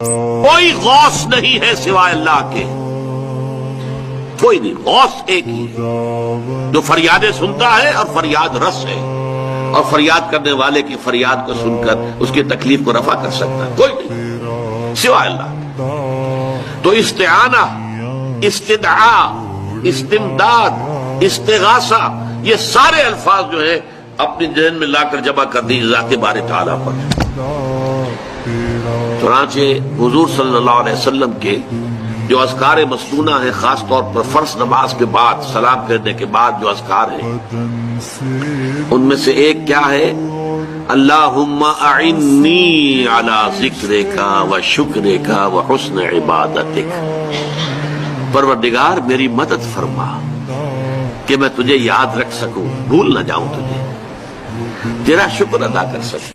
کوئی غوث نہیں ہے سوائے اللہ کے، کوئی نہیں، غوث ایک ہی ہے جو فریادیں سنتا ہے اور فریاد رس ہے، اور فریاد کرنے والے کی فریاد کو سن کر اس کی تکلیف کو رفع کر سکتا ہے، کوئی نہیں سوائے اللہ کے۔ تو استعانہ، استدعاء، استمداد، استغاثہ، یہ سارے الفاظ جو ہیں اپنی ذہن میں لا کر جمع کر دی ذات باری تعالیٰ پر۔ چنانچہ حضور صلی اللہ علیہ وسلم کے جو اذکار مسنونہ ہیں، خاص طور پر فرض نماز کے بعد سلام کرنے کے بعد جو اذکار ہیں، ان میں سے ایک کیا ہے؟ اللہم اعنی علی ذکرک و شکرک و حسن عبادتک، پروردگار میری مدد فرما کہ میں تجھے یاد رکھ سکوں، بھول نہ جاؤں تجھے، تیرا شکر ادا کر سکوں۔